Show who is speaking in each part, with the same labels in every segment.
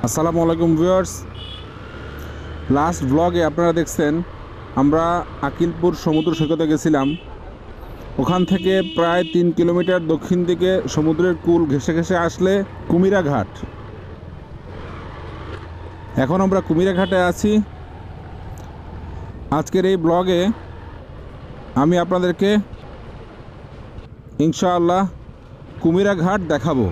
Speaker 1: আসসালামু-আলাইকুম viewers, last ব্লগে আপনারা দেখছেন আমরা আকিলপুর সমুদ্র সৈকতে গেছিলাম। ওখান থেকে প্রায় 3 কিলোমিটার দক্ষিণ দিকে সমুদ্রের কূল ঘেঁষে ঘেঁষে আসলে কুমিরাঘাট। এখন আমরা কুমিরাঘাটে আছি। আজকের এই ব্লগে আমি আপনাদেরকে ইনশাআল্লাহ কুমিরাঘাট দেখাবো।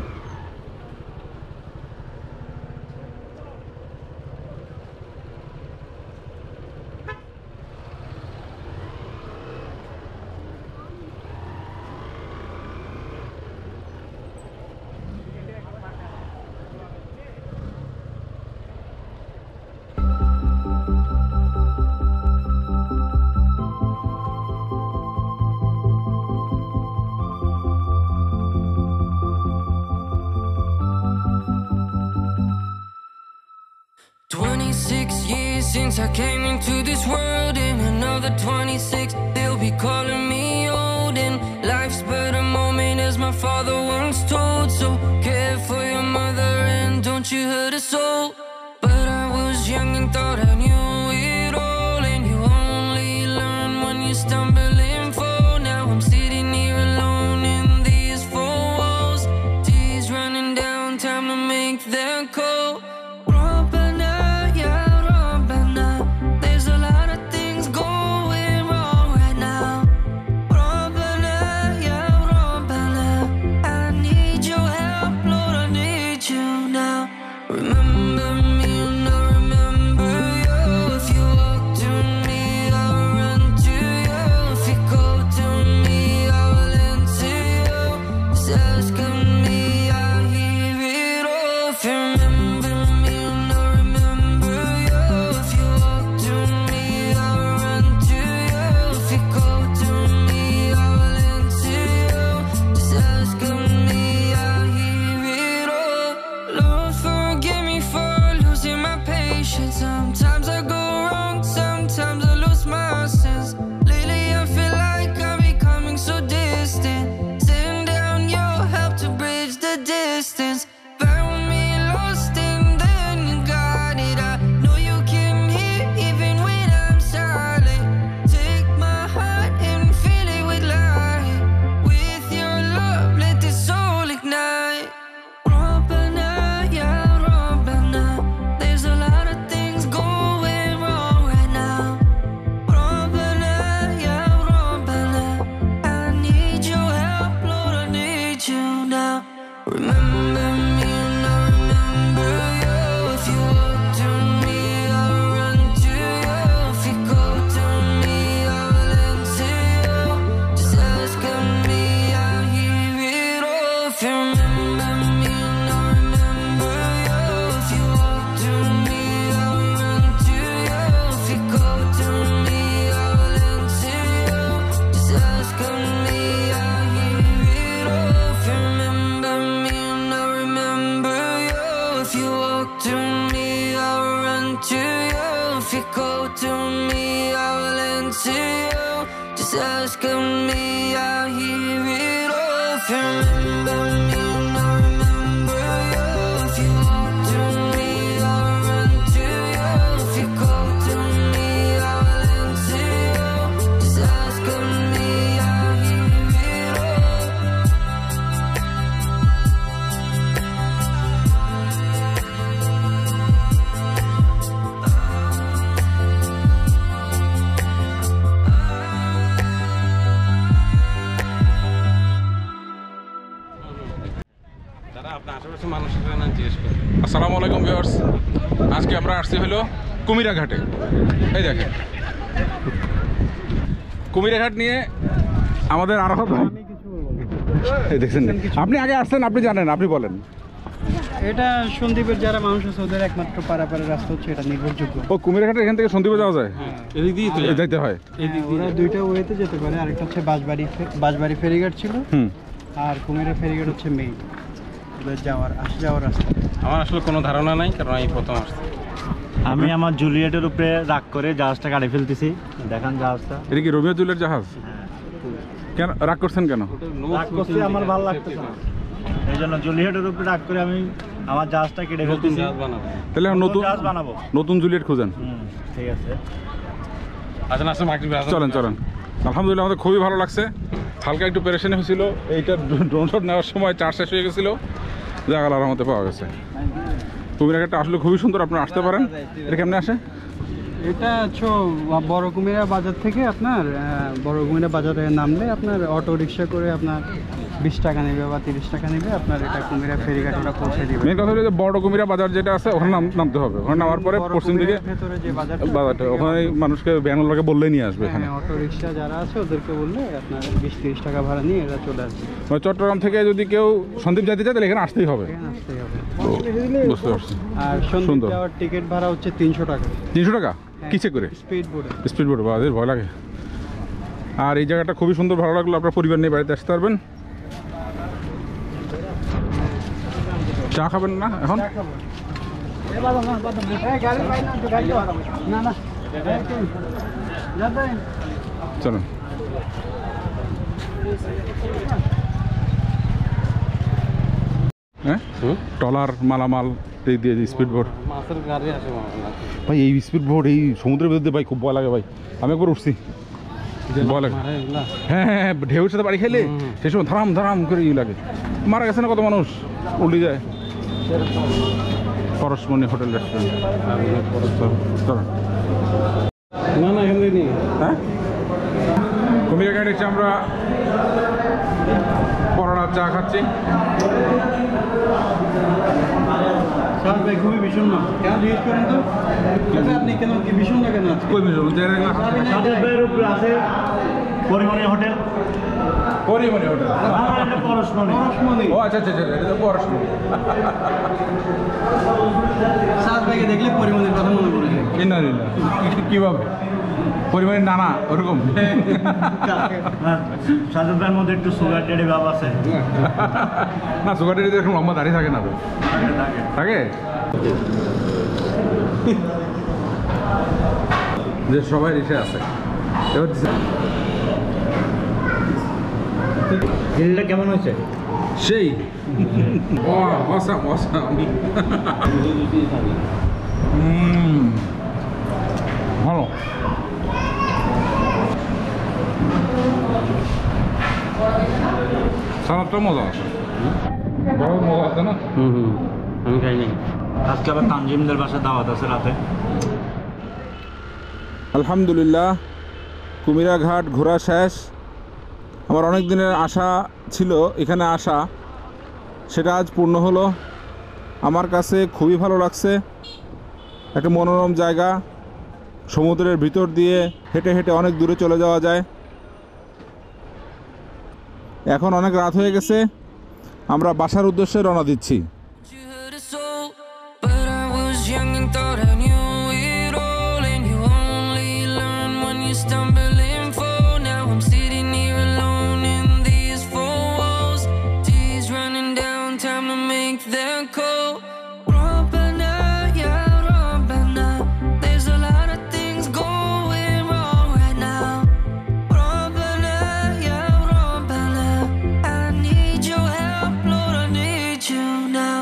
Speaker 2: Since I came into this world, in another 26 they'll be calling me old, and life's but a moment, as my father once told. So care for your mother and don't you hurt a soul. But I was young and thought I knew it all, and you only learn when you stumble and fall. Now I'm sitting here alone in these four walls, tears running down, time to make that call. Ask of me, I hear it all. If you remember me, I remember you. If you walk to me, I'll run to you. If you go to me, I'll answer you. Just ask of me, I hear it all.
Speaker 1: আসসালামু-আলাইকুম viewers, আজকে আমরা আসছি হলো কুমিরাঘাটে। এই দেখেন কুমিরাঘাট নিয়ে আমাদের আরো দেখছেন। আপনি আগে আসছেন, আপনি জানেন, আপনি বলেন।
Speaker 3: এটা সন্দ্বীপের যারা মানুষ আছে ওদের একমাত্র পারাপারের রাস্তা হচ্ছে এটা নির্ভরযোগ্য।
Speaker 1: ও কুমিরাঘাটের এখান থেকে সন্দ্বীপে যাওয়া যায়? এদিক দিয়ে তো যেতে হয়।
Speaker 3: ওরা দুইটা ওয়েতে যেতে পারে, আরেকটা হচ্ছে বাঁশবাড়ি ফেরিঘাট ছিল, আর কুমিরা ফেরিঘাট হচ্ছে মেইন ওদের যাওয়ার রাস্তা।
Speaker 4: আমার আসলে কোনো ধারণা নাই, কারণ আমি প্রথম আসছি।
Speaker 5: আমি আমার জুলিয়েটের উপরে রাগ করে জাহাজটা গাড়ি ফেলতেছি। দেখান জাহাজটা।
Speaker 1: এটা কি রোমিও জুলিয়েট জাহাজ? কেন রাগ করছেন কেন?
Speaker 5: রাগ করছি, আমার ভালো লাগতেছে না, এই জন্য জুলিয়েটের উপরে রাগ করে আমি আমার জাহাজটা কেটে
Speaker 4: নতুন
Speaker 5: ফেলতেছি।
Speaker 4: জাহাজ বানাবো।
Speaker 1: তাহলে এখন নতুন
Speaker 5: জাহাজ বানাবো।
Speaker 1: নতুন জুলিয়েট খুঁজেন।
Speaker 5: ঠিক আছে।
Speaker 4: আসেন আসেন মাইকেল ভাই, আসেন।
Speaker 1: চলেন চলেন। আলহামদুলিল্লাহ আমাদের খুবই ভালো লাগছে। হালকা একটু পেরেশানি হয়েছিল, এইটা ড্রোন শট নেওয়ার সময় চার্জ শেষ হয়ে গেছিলো, জায়গা আরামতে পাওয়া গেছে। কুমিরাঘাটটা আসলে খুবই সুন্দর, আপনারা আসতে পারেন। এটা কেমনে আসে?
Speaker 3: এটা বড় কুমিরা বাজার থেকে আপনার বড় কুমিরা বাজারে নামলে আপনার অটো রিক্সা করে আপনার 20 টাকা নেবে বা 30 টাকা নেবে, আপনার এটা কুমিরা ফেরিঘাট ওরা পৌঁছে দিবে।
Speaker 1: মেন কথা হলো যে বড় কুমিরা বাজার যেটা আছে ওখানে নামতে হবে। ওখানে নামার পরে
Speaker 3: বড়
Speaker 1: পশ্চিম দিকে
Speaker 3: কুমিরার ভেতরে যে
Speaker 1: বাজারটা, ওখানে মানুষকে ব্যানগুলোকে বললেই নিয়ে আসবে এখানে।
Speaker 3: অটো রিক্সা যারা আছে ওদেরকে বললে আপনার 20-30 টাকা ভাড়া নিয়ে এরা চলে আসবে।
Speaker 1: মানে চট্টগ্রাম থেকে যদি কেউ সন্দ্বীপ যেতে চায় তাহলে এখানে আসতেই হবে।
Speaker 3: এখানে আসতেই হবে।
Speaker 1: বুঝতে পারছি।
Speaker 3: আর সন্ধ্যা
Speaker 1: সুন্দর।
Speaker 3: যাওয়ার টিকিট ভাড়া হচ্ছে 300 টাকা
Speaker 1: 300 টাকা কিসে করে?
Speaker 3: স্পিড বোর্ডে।
Speaker 1: স্পিড বোট, বাজার ভয় লাগে। আর এই জায়গাটা খুবই সুন্দর, ভালো লাগলো। আপনার পরিবার নিয়ে বাড়িতে আসতে পারবেন। চা খাবেন না এখন? চলুন। হ্যাঁ, ট্রলার মালামাল এই দিয়ে স্পিড বোট।
Speaker 4: মাছের গাড়ি আসে
Speaker 1: ভাই এই স্পিড বোট এই সমুদ্রের ভিতরে ভাই খুব ভয় লাগে ভাই। আমি একবার উঠছি, ভয় লাগে। হ্যাঁ হ্যাঁ হ্যাঁ, ঢেউর সাথে বাড়ি খেলে সেই সময় ধারাম ধারাম করে ই লাগে। মারা গেছে না কত মানুষ, উল্টে যায়। পরশমণি হোটেল রেস্টুরেন্ট। চলো।
Speaker 4: না না, এখান থেকে নিয়ে
Speaker 1: হ্যাঁ, কুমিরাঘাট এসে আমরা পরোটা চা খাচ্ছি।
Speaker 3: স্যার ভাই খুবই বিষণ্ণ কেন জিজ্ঞেস করেন তো? আপনি কেন কি বিষণ্ণ কেন আজকে?
Speaker 1: কই মিশন
Speaker 5: সাদের ভাইয়ের উপরে আছে পরিমণি হোটেল।
Speaker 1: পরিমণি হোটেল।
Speaker 5: পরশমণি।
Speaker 1: ও আচ্ছা আচ্ছা আচ্ছা, এটা তো পরশমণি।
Speaker 3: স্যার ভাইকে দেখলে পরিমাণের কথা মনে পড়ে যায়।
Speaker 1: না না, কীভাবে পরিমাণের নানা ওরকম?
Speaker 5: সাদের ভাইয়ের মধ্যে একটু সুগার ডেডি ভাব আছে।
Speaker 1: না, সুগারের এরকম লম্বা দাঁড়িয়ে থাকে না তো? থাকে যে সবাই রেসে আছে। এবার
Speaker 5: গ্রিলটা কেমন হয়েছে?
Speaker 1: সেই বসা বসা ভালো। সালাদটা মজা আছে, বড় মজা আছে না?
Speaker 4: আমি খাইনি।
Speaker 5: আজকে আবার তানজিমদের বাসায় দাওয়াত আছে রাতে।
Speaker 1: আলহামদুলিল্লাহ কুমিরাঘাট ঘোরা শেষ। আমার অনেক দিনের আশা ছিল এখানে আসা, সেটা আজ পূর্ণ হলো। আমার কাছে খুবই ভালো লাগছে। একটা মনোরম জায়গা, সমুদ্রের ভিতর দিয়ে হেঁটে হেঁটে অনেক দূরে চলে যাওয়া যায়। এখন অনেক রাত হয়ে গেছে, আমরা বাসার উদ্দেশ্যে রওনা দিচ্ছি।
Speaker 2: You heard us all, but I was young and thought I knew it all. And you only learn when you stumble and fall. Now I'm sitting here alone in these four walls. Tears running down, time to make that call. Rabbana, ya Rabbana, there's a lot of things going wrong right now. Rabbana, ya Rabbana, I need your help, Lord, I need you now.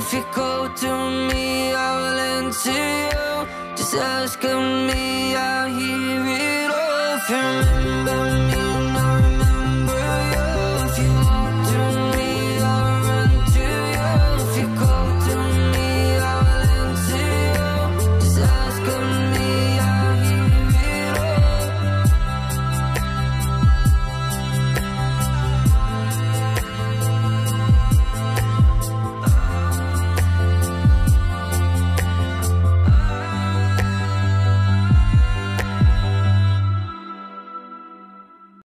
Speaker 2: If you go to me, I will answer you. Just ask of me, I hear it all from you.